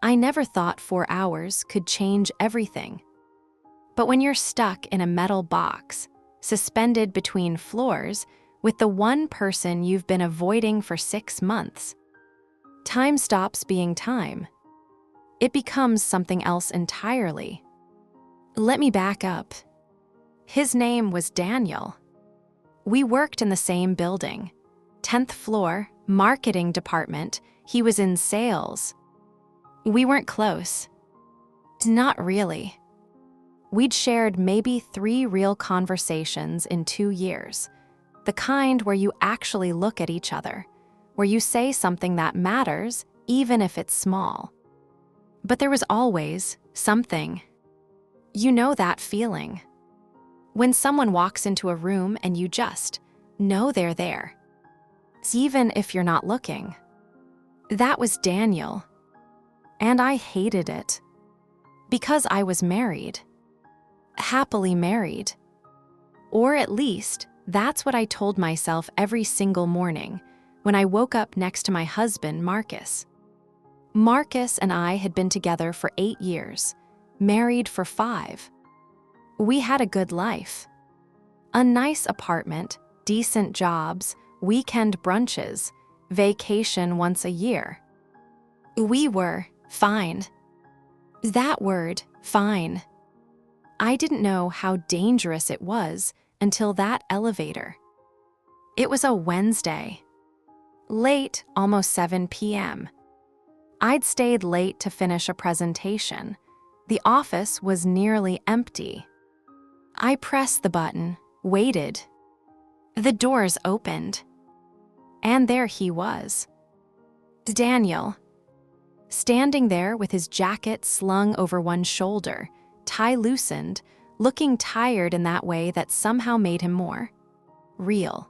I never thought 4 hours could change everything. But when you're stuck in a metal box, suspended between floors, with the one person you've been avoiding for 6 months, time stops being time. It becomes something else entirely. Let me back up. His name was Daniel. We worked in the same building. 10th floor, marketing department. He was in sales. We weren't close. Not really. We'd shared maybe 3 real conversations in 2 years. The kind where you actually look at each other, where you say something that matters, even if it's small. But there was always something. You know that feeling. When someone walks into a room and you just know they're there, even if you're not looking. That was Daniel. And I hated it. Because I was married. Happily married. Or at least, that's what I told myself every single morning when I woke up next to my husband, Marcus. Marcus and I had been together for 8 years, married for 5. We had a good life. A nice apartment, decent jobs, weekend brunches, vacation once a year. We were fine. That word, fine. I didn't know how dangerous it was until that elevator. It was a Wednesday. Late, almost 7 p.m. I'd stayed late to finish a presentation. The office was nearly empty. I pressed the button, waited. The doors opened. And there he was. Daniel. Standing there with his jacket slung over one shoulder, tie loosened, looking tired in that way that somehow made him more real.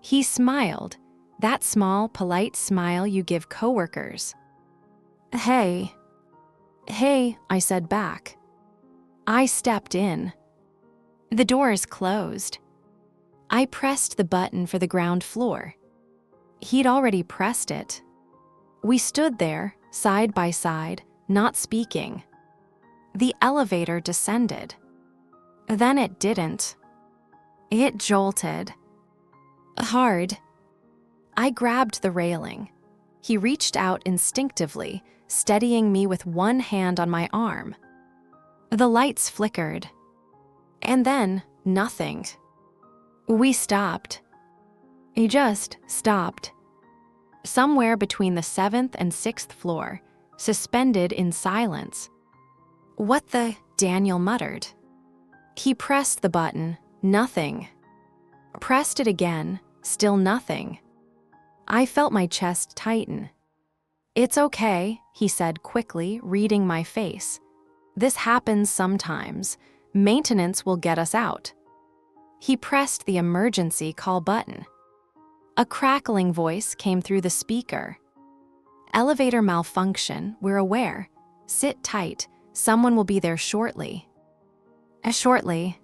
He smiled, that small, polite smile you give coworkers. Hey, I said back. I stepped in. The doors closed. I pressed the button for the ground floor. He'd already pressed it. We stood there, side by side, not speaking. The elevator descended. Then it didn't. It jolted. Hard. I grabbed the railing. He reached out instinctively, steadying me with one hand on my arm. The lights flickered. And then, nothing. We stopped. He just stopped. Somewhere between the 7th and 6th floor, suspended in silence. What the? Daniel muttered. He pressed the button, nothing. Pressed it again, still nothing. I felt my chest tighten. It's okay, he said quickly, reading my face. This happens sometimes. Maintenance will get us out. He pressed the emergency call button. A crackling voice came through the speaker. Elevator malfunction, we're aware. Sit tight, someone will be there shortly. Shortly.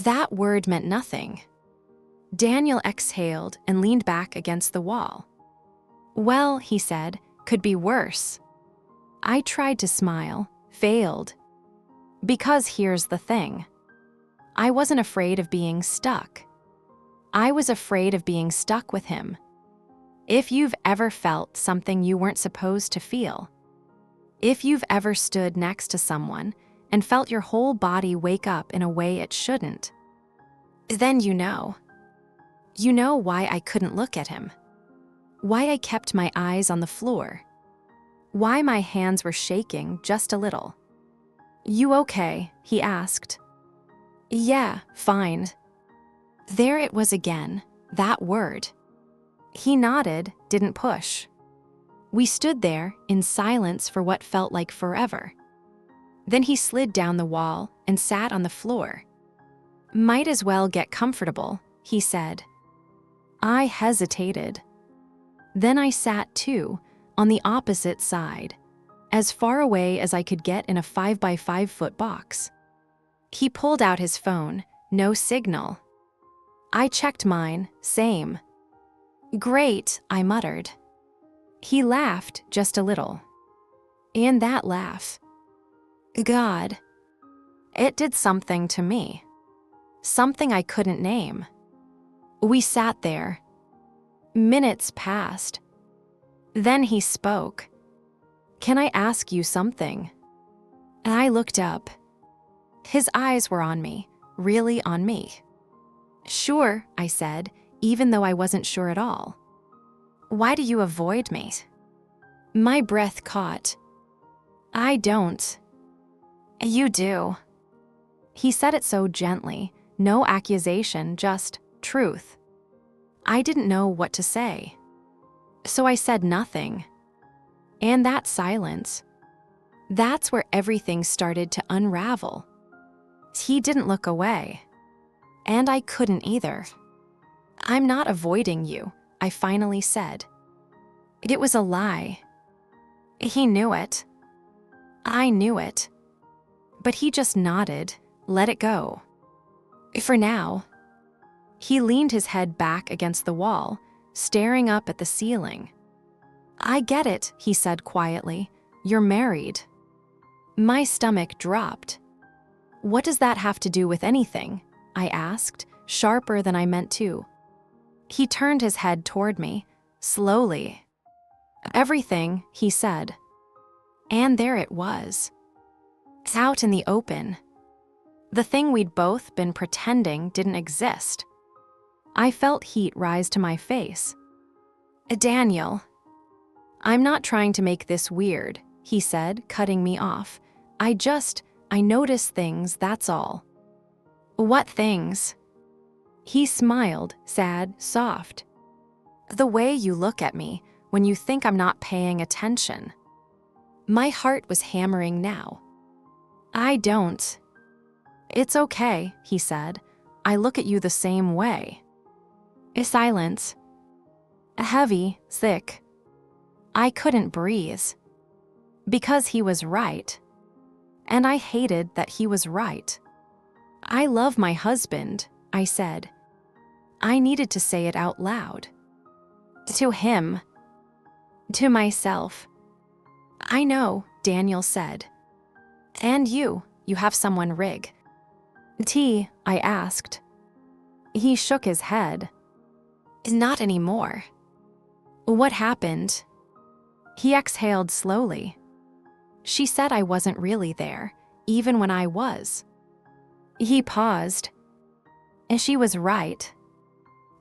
That word meant nothing. Daniel exhaled and leaned back against the wall. Well, he said, could be worse. I tried to smile, failed. Because here's the thing. I wasn't afraid of being stuck. I was afraid of being stuck with him. If you've ever felt something you weren't supposed to feel, if you've ever stood next to someone and felt your whole body wake up in a way it shouldn't, then you know. You know why I couldn't look at him. Why I kept my eyes on the floor. Why my hands were shaking just a little. You okay? He asked. Yeah, fine. There it was again, that word. He nodded, didn't push. We stood there in silence for what felt like forever. Then he slid down the wall and sat on the floor. Might as well get comfortable, he said. I hesitated. Then I sat too, on the opposite side, as far away as I could get in a 5x5 foot box. He pulled out his phone, no signal. I checked mine, same. Great, I muttered. He laughed just a little. And that laugh. God. It did something to me. Something I couldn't name. We sat there. Minutes passed. Then he spoke. Can I ask you something? And I looked up. His eyes were on me, really on me. Sure, I said, even though I wasn't sure at all. Why do you avoid me? My breath caught. I don't. You do. He said it so gently, no accusation, just truth. I didn't know what to say. So I said nothing. And that silence, that's where everything started to unravel. He didn't look away. And I couldn't either. I'm not avoiding you, I finally said. It was a lie. He knew it. I knew it. But he just nodded, let it go. For now. He leaned his head back against the wall, staring up at the ceiling. I get it, he said quietly. You're married. My stomach dropped. What does that have to do with anything? I asked, sharper than I meant to. He turned his head toward me, slowly. Everything, he said. And there it was. Out in the open. The thing we'd both been pretending didn't exist. I felt heat rise to my face. Daniel. I'm not trying to make this weird, he said, cutting me off. I notice things, that's all. What things? He smiled, sad, soft. The way you look at me when you think I'm not paying attention. My heart was hammering now. I don't. It's okay, he said. I look at you the same way. A silence. Heavy, thick. I couldn't breathe. Because he was right. And I hated that he was right. I love my husband, I said. I needed to say it out loud. To him. To myself. I know, Daniel said. And you have someone rig. T, I asked. He shook his head. Not anymore. What happened? He exhaled slowly. She said I wasn't really there, even when I was. He paused. And she was right.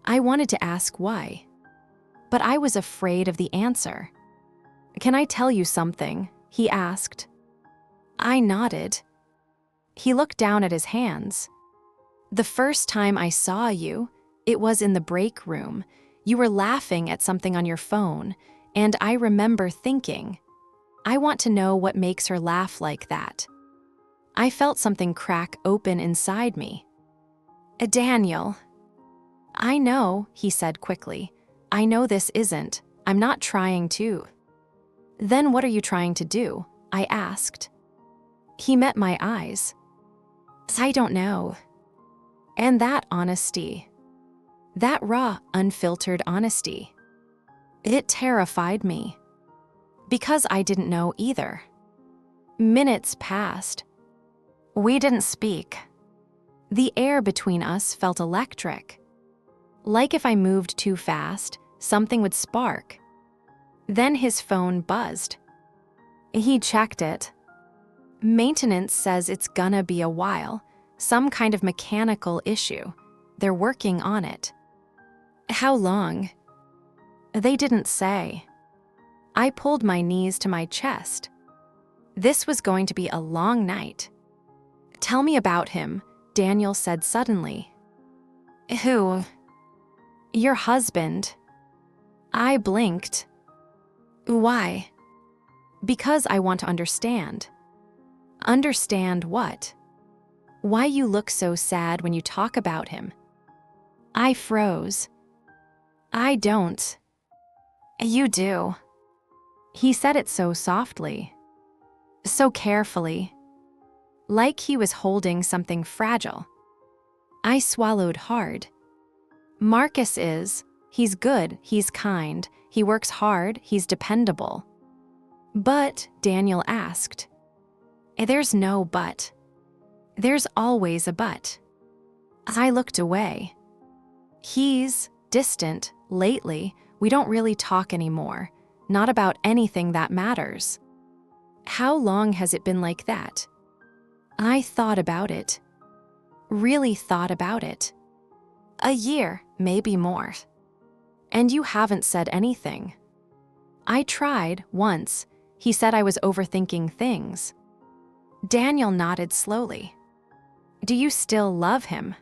I wanted to ask why. But I was afraid of the answer. Can I tell you something? He asked. I nodded. He looked down at his hands. The first time I saw you, it was in the break room. You were laughing at something on your phone, and I remember thinking, I want to know what makes her laugh like that. I felt something crack open inside me. Daniel. I know, he said quickly. I know this isn't. I'm not trying to. Then what are you trying to do? I asked. He met my eyes. I don't know. And that honesty. That raw, unfiltered honesty. It terrified me. Because I didn't know either. Minutes passed. We didn't speak. The air between us felt electric. Like if I moved too fast, something would spark. Then his phone buzzed. He checked it. Maintenance says it's gonna be a while, some kind of mechanical issue. They're working on it. How long? They didn't say. I pulled my knees to my chest. This was going to be a long night. Tell me about him, Daniel said suddenly. Who? Your husband. I blinked. Why? Because I want to understand. Understand what? Why you look so sad when you talk about him. I froze. I don't. You do. He said it so softly. So carefully. Like he was holding something fragile. I swallowed hard. Marcus is. He's good, he's kind, he works hard, he's dependable. But, Daniel asked. There's no but. There's always a but. I looked away. He's distant lately. We don't really talk anymore. Not about anything that matters. How long has it been like that? I thought about it. Really thought about it. A year, maybe more. And you haven't said anything. I tried once. He said I was overthinking things. Daniel nodded slowly. Do you still love him?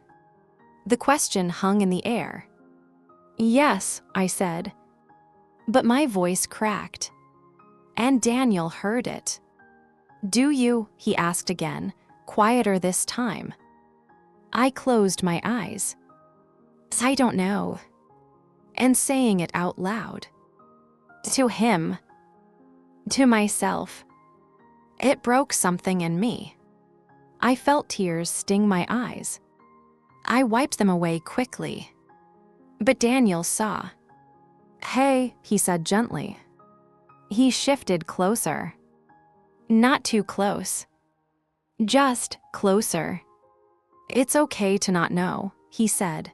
The question hung in the air. Yes, I said. But my voice cracked. And Daniel heard it. Do you? He asked again, quieter this time. I closed my eyes. I don't know. And saying it out loud. To him. To myself. It broke something in me. I felt tears sting my eyes. I wiped them away quickly. But Daniel saw. Hey, he said gently. He shifted closer. Not too close. Just closer. It's okay to not know, he said.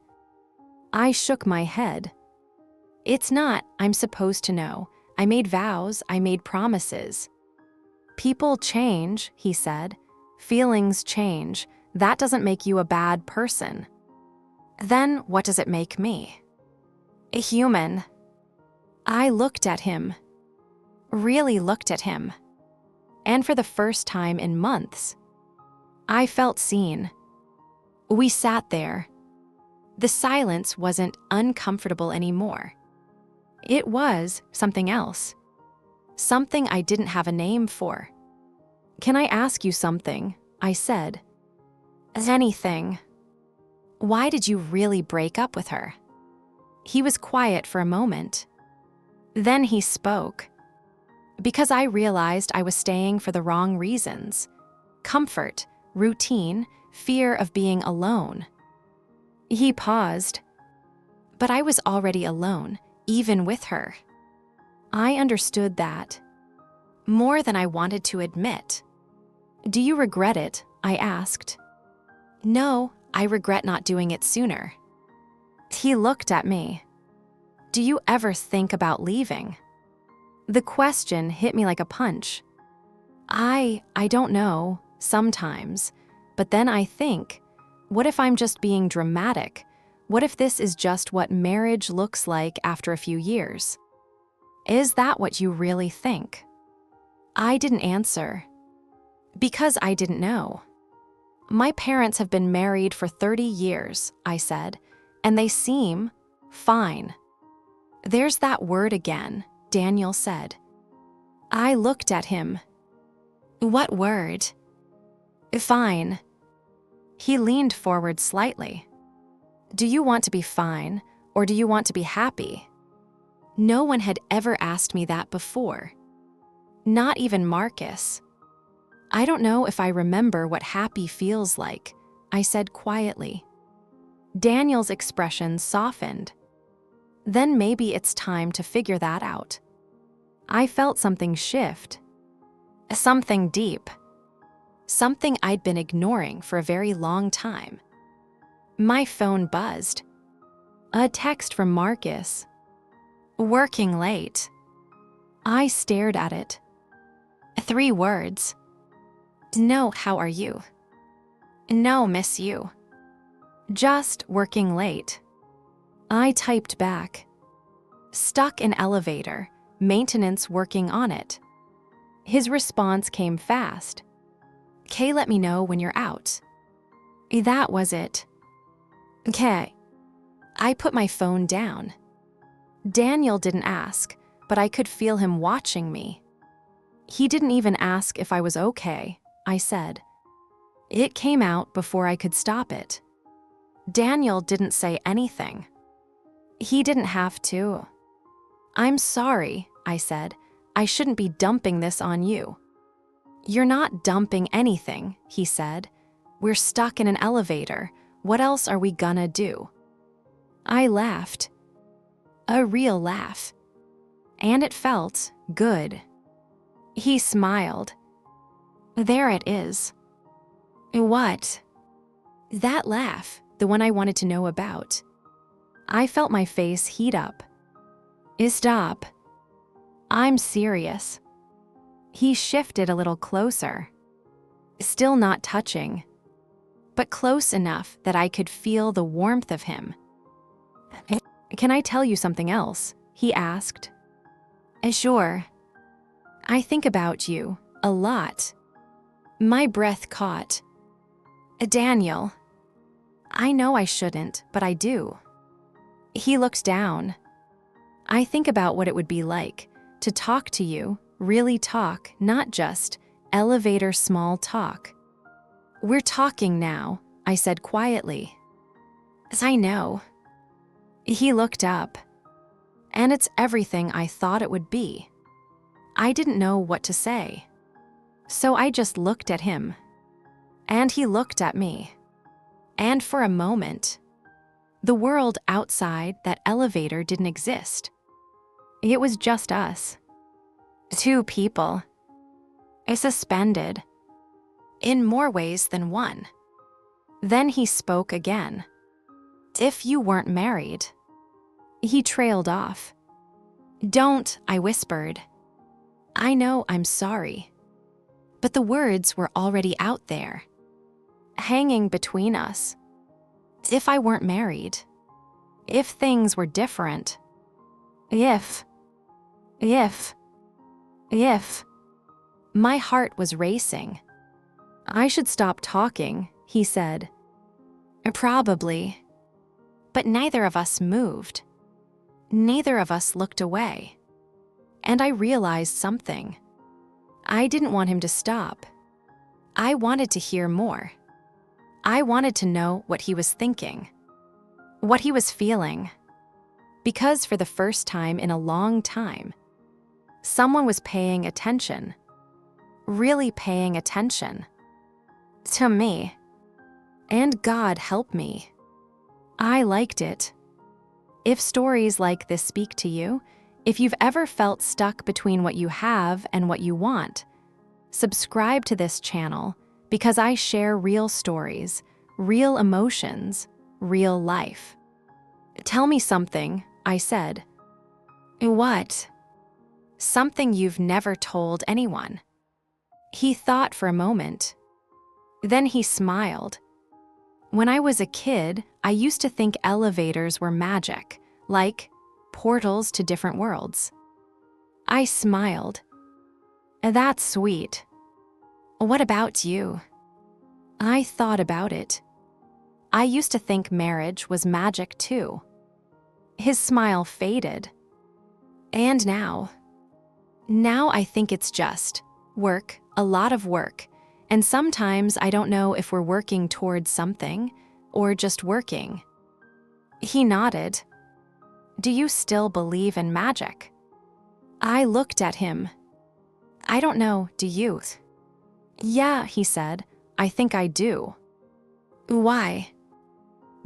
I shook my head. It's not, I'm supposed to know. I made vows, I made promises. People change, he said. Feelings change. That doesn't make you a bad person. Then what does it make me? A human. I looked at him. Really looked at him. And for the first time in months, I felt seen. We sat there. The silence wasn't uncomfortable anymore. It was something else. Something I didn't have a name for. Can I ask you something? I said. Anything. Why did you really break up with her? He was quiet for a moment. Then he spoke. Because I realized I was staying for the wrong reasons. Comfort, routine, fear of being alone. He paused. But I was already alone, even with her. I understood that. More than I wanted to admit. Do you regret it? I asked. No, I regret not doing it sooner. He looked at me. Do you ever think about leaving? The question hit me like a punch. I don't know, sometimes. But then I think, what if I'm just being dramatic? What if this is just what marriage looks like after a few years? Is that what you really think? I didn't answer. Because I didn't know. My parents have been married for 30 years, I said, and they seem fine. There's that word again, Daniel said. I looked at him. What word? Fine. He leaned forward slightly. Do you want to be fine, or do you want to be happy? No one had ever asked me that before. Not even Marcus. I don't know if I remember what happy feels like, I said quietly. Daniel's expression softened. Then maybe it's time to figure that out. I felt something shift. Something deep. Something I'd been ignoring for a very long time. My phone buzzed. A text from Marcus. Working late. I stared at it. 3 words. No, how are you? No, miss you. Just working late. I typed back. Stuck in elevator, maintenance working on it. His response came fast. Kay, let me know when you're out. That was it. Okay. I put my phone down. Daniel didn't ask, but I could feel him watching me. He didn't even ask if I was okay, I said. It came out before I could stop it. Daniel didn't say anything. He didn't have to. I'm sorry, I said. I shouldn't be dumping this on you. You're not dumping anything, he said. We're stuck in an elevator. What else are we gonna do? I laughed. A real laugh. And it felt good. He smiled. There it is. What? That laugh, the one I wanted to know about. I felt my face heat up. Stop. I'm serious. He shifted a little closer. Still not touching, but close enough that I could feel the warmth of him. Can I tell you something else? He asked. Sure. I think about you a lot. My breath caught. Daniel. I know I shouldn't, but I do. He looked down. I think about what it would be like to talk to you, really talk, not just elevator small talk. We're talking now, I said quietly. As I know. He looked up. And it's everything I thought it would be. I didn't know what to say. So I just looked at him. And he looked at me. And for a moment, the world outside that elevator didn't exist. It was just us. Two people. Suspended. In more ways than one. Then he spoke again. If you weren't married. He trailed off. Don't, I whispered. I know I'm sorry. But the words were already out there. Hanging between us. If I weren't married. If things were different. If. My heart was racing. I should stop talking, he said. Probably. But neither of us moved. Neither of us looked away. And I realized something. I didn't want him to stop. I wanted to hear more. I wanted to know what he was thinking, what he was feeling. Because for the first time in a long time, someone was paying attention, really paying attention. To me. And God help me. I liked it. If stories like this speak to you, if you've ever felt stuck between what you have and what you want, subscribe to this channel because I share real stories, real emotions, real life. Tell me something, I said. What? Something you've never told anyone. He thought for a moment. Then he smiled. When I was a kid, I used to think elevators were magic, like portals to different worlds. I smiled. That's sweet. What about you? I thought about it. I used to think marriage was magic too. His smile faded. And now I think it's just work, a lot of work. And sometimes I don't know if we're working towards something or just working. He nodded. Do you still believe in magic? I looked at him. I don't know, do you? Yeah, he said, I think I do. Why?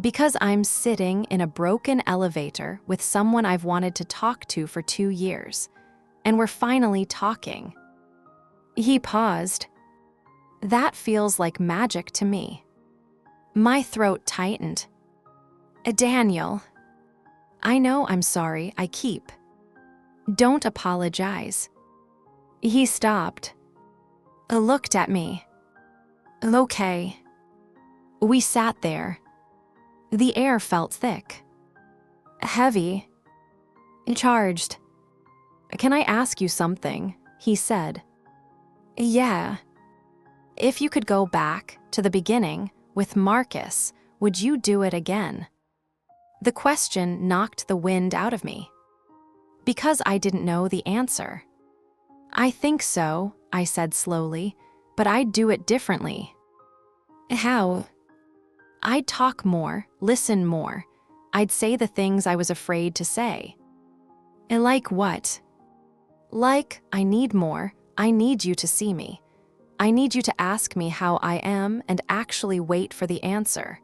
Because I'm sitting in a broken elevator with someone I've wanted to talk to for 2 years, and we're finally talking. He paused. That feels like magic to me. My throat tightened. Daniel. I know I'm sorry, I keep. Don't apologize. He stopped. Looked at me. Okay. We sat there. The air felt thick. Heavy. Charged. Can I ask you something? He said. Yeah. If you could go back to the beginning with Marcus, would you do it again? The question knocked the wind out of me. Because I didn't know the answer. I think so, I said slowly, but I'd do it differently. How? I'd talk more, listen more. I'd say the things I was afraid to say. Like what? Like, I need more, I need you to see me. I need you to ask me how I am and actually wait for the answer.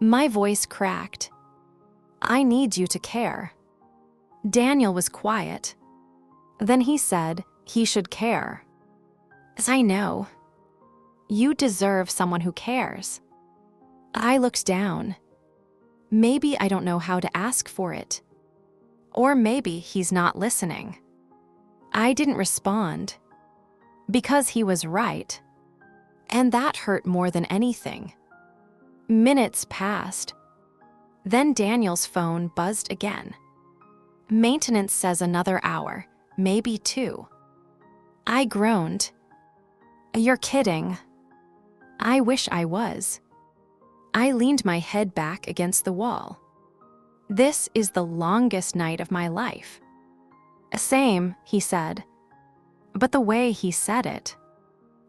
My voice cracked. I need you to care. Daniel was quiet. Then he said, He should care. As I know. You deserve someone who cares. I looked down. Maybe I don't know how to ask for it. Or maybe he's not listening. I didn't respond. Because he was right. And that hurt more than anything. Minutes passed. Then Daniel's phone buzzed again. Maintenance says another hour, maybe 2. I groaned. You're kidding. I wish I was. I leaned my head back against the wall. This is the longest night of my life. Same, he said. But the way he said it,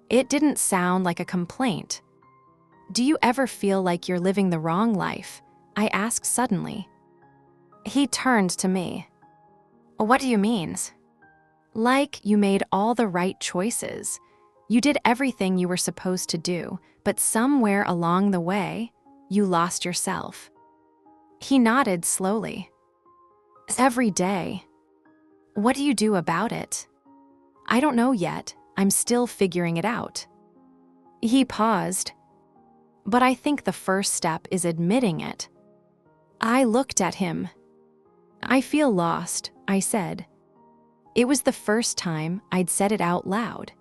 it didn't sound like a complaint. Do you ever feel like you're living the wrong life? I asked suddenly. He turned to me. What do you mean? Like you made all the right choices. You did everything you were supposed to do, but somewhere along the way, you lost yourself. He nodded slowly. Every day. What do you do about it? I don't know yet. I'm still figuring it out. He paused. But I think the first step is admitting it. I looked at him. I feel lost, I said. It was the first time I'd said it out loud.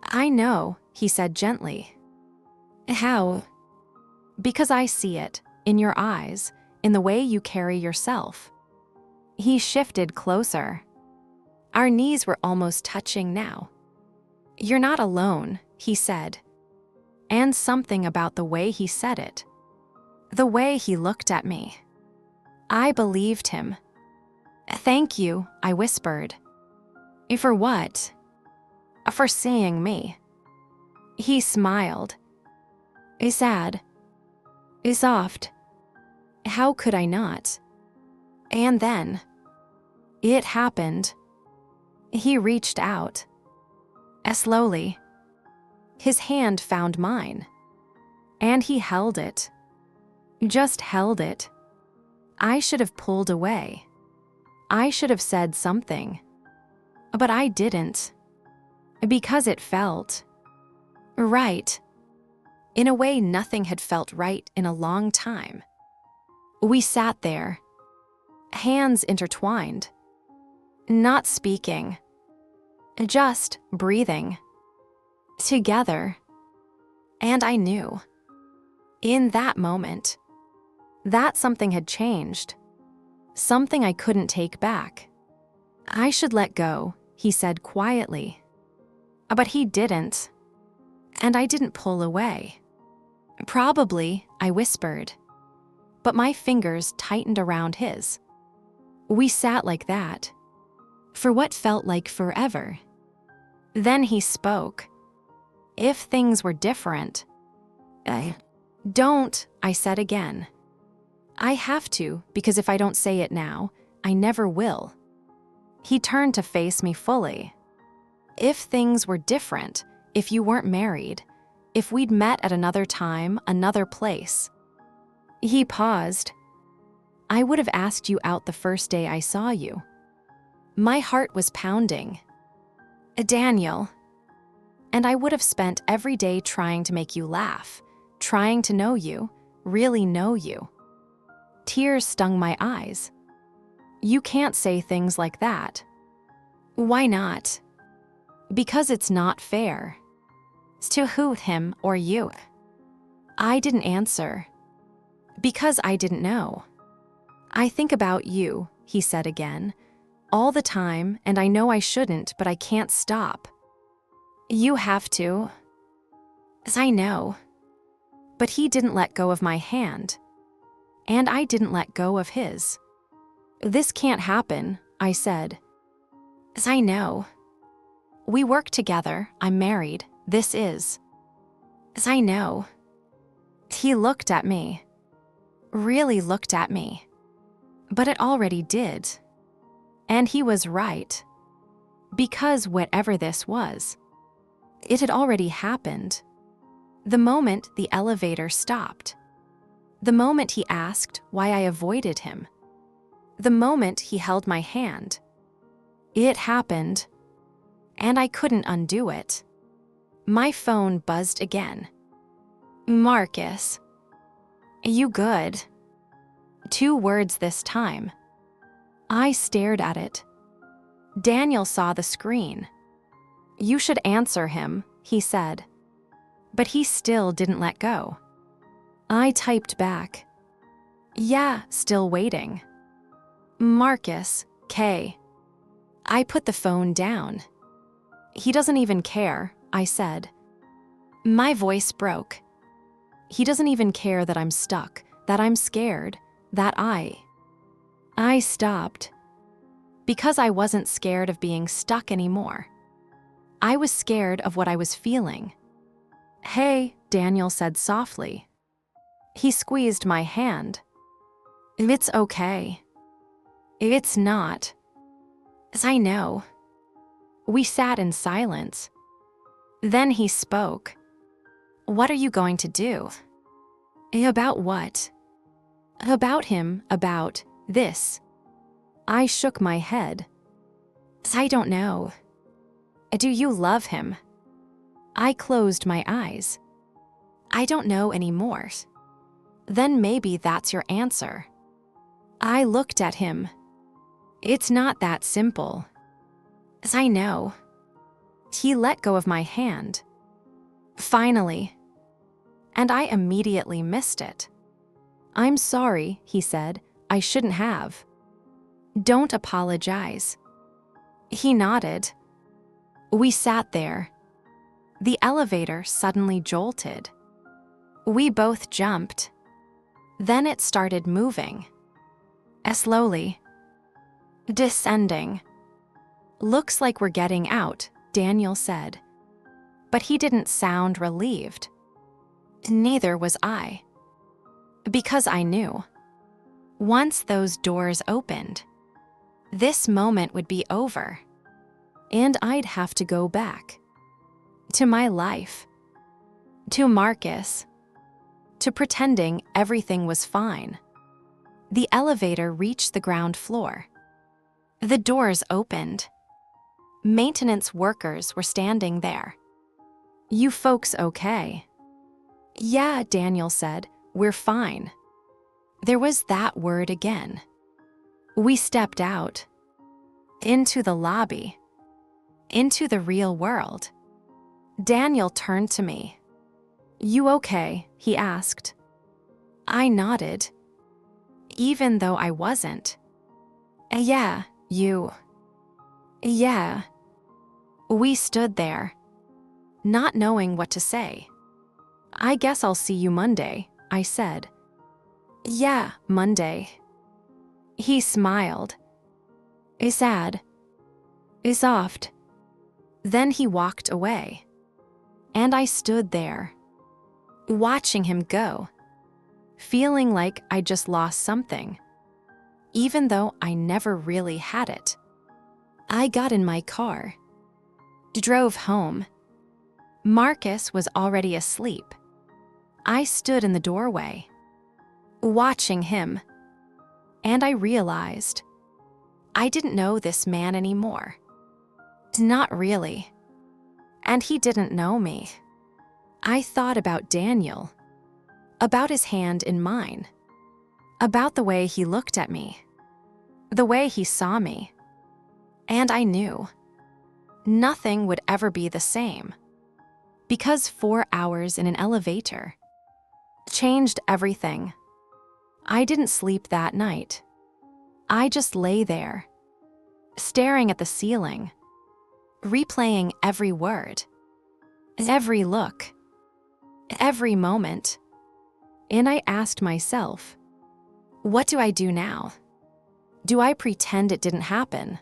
I know, he said gently. How? Because I see it, in your eyes, in the way you carry yourself. He shifted closer. Our knees were almost touching now. You're not alone, he said. And something about the way he said it. The way he looked at me. I believed him. Thank you, I whispered. For what? For seeing me. He smiled. Sad. Soft. How could I not? And then, it happened. He reached out. Slowly. His hand found mine. And he held it. Just held it. I should have pulled away. I should have said something. But I didn't. Because it felt right. In a way nothing had felt right in a long time. We sat there, hands intertwined, not speaking, just breathing, together. And I knew, in that moment, that something had changed, something I couldn't take back. I should let go, he said quietly. But he didn't, and I didn't pull away. Probably, I whispered, but my fingers tightened around his. We sat like that, for what felt like forever. Then he spoke. If things were different, Don't, I said again. I have to, because if I don't say it now, I never will. He turned to face me fully. If things were different, if you weren't married, if we'd met at another time, another place. He paused. I would have asked you out the first day I saw you. My heart was pounding. Daniel. And I would have spent every day trying to make you laugh, trying to know you, really know you. Tears stung my eyes. You can't say things like that. Why not? Because it's not fair. To who, him or you? I didn't answer. Because I didn't know. I think about you, he said again, all the time, and I know I shouldn't, but I can't stop. You have to. I know. But he didn't let go of my hand. And I didn't let go of his. This can't happen, I said. I know. We work together, I'm married, this is. I know. He looked at me. Really looked at me. But it already did. And he was right. Because whatever this was, it had already happened. The moment the elevator stopped. The moment he asked why I avoided him. The moment he held my hand. It happened. and I couldn't undo it. My phone buzzed again. Marcus. You good? 2 words this time. I stared at it. Daniel saw the screen. You should answer him, he said. But he still didn't let go. I typed back. Yeah, still waiting. Marcus, K. I put the phone down. He doesn't even care, I said. My voice broke. He doesn't even care that I'm stuck, that I'm scared, that I stopped. Because I wasn't scared of being stuck anymore. I was scared of what I was feeling. Hey, Daniel said softly. He squeezed my hand. It's okay. It's not. As I know. We sat in silence. Then he spoke. What are you going to do? About what? About him, about this. I shook my head. I don't know. Do you love him? I closed my eyes. I don't know anymore. Then maybe that's your answer. I looked at him. It's not that simple. I know. He let go of my hand. Finally. And I immediately missed it. I'm sorry, he said. I shouldn't have. Don't apologize. He nodded. We sat there. The elevator suddenly jolted. We both jumped. Then it started moving. Slowly. Descending. Looks like we're getting out, Daniel said. But he didn't sound relieved. Neither was I. Because I knew. Once those doors opened, this moment would be over. And I'd have to go back. To my life. To Marcus. To pretending everything was fine. The elevator reached the ground floor. The doors opened. Maintenance workers were standing there. You folks okay? Yeah, Daniel said, we're fine. There was that word again. We stepped out. Into the lobby. Into the real world. Daniel turned to me. You okay? He asked. I nodded. Even though I wasn't. Yeah, you. Yeah. We stood there. Not knowing what to say. I guess I'll see you Monday, I said. Yeah, Monday. He smiled. Sad. Soft. Then he walked away. And I stood there. Watching him go. Feeling like I just lost something. Even though I never really had it. I got in my car. Drove home. Marcus was already asleep. I stood in the doorway. Watching him. And I realized I didn't know this man anymore. Not really. And he didn't know me. I thought about Daniel. About his hand in mine. About the way he looked at me. The way he saw me. And I knew. Nothing would ever be the same. Because 4 hours in an elevator changed everything. I didn't sleep that night. I just lay there, staring at the ceiling, replaying every word, every look, every moment. And I asked myself, what do I do now? Do I pretend it didn't happen?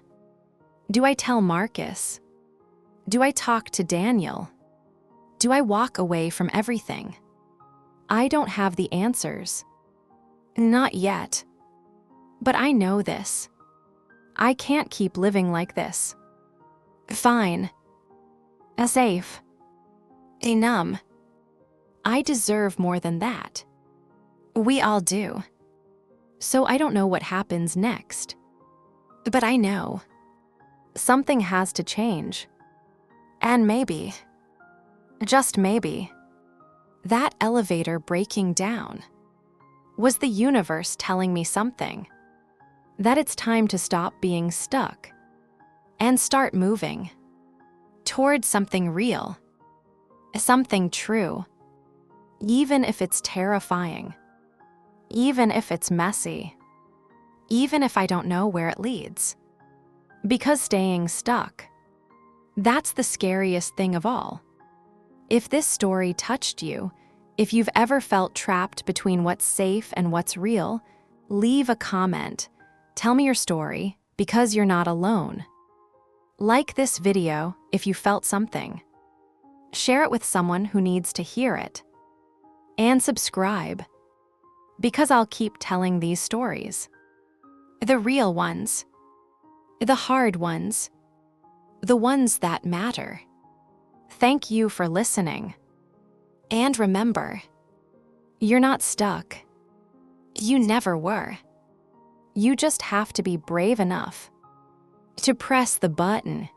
Do I tell Marcus? Do I talk to Daniel? Do I walk away from everything? I don't have the answers. Not yet. But I know this. I can't keep living like this. Fine. Safe. Numb. I deserve more than that. We all do. So I don't know what happens next. But I know. Something has to change. And maybe, just maybe, that elevator breaking down was the universe telling me something, that it's time to stop being stuck and start moving toward something real, something true, even if it's terrifying, even if it's messy, even if I don't know where it leads. Because staying stuck, that's the scariest thing of all. If this story touched you, if you've ever felt trapped between what's safe and what's real, leave a comment. Tell me your story, because you're not alone. Like this video if you felt something. Share it with someone who needs to hear it. And subscribe, because I'll keep telling these stories. The real ones. The hard ones. The ones that matter. Thank you for listening. And remember, you're not stuck. You never were. You just have to be brave enough to press the button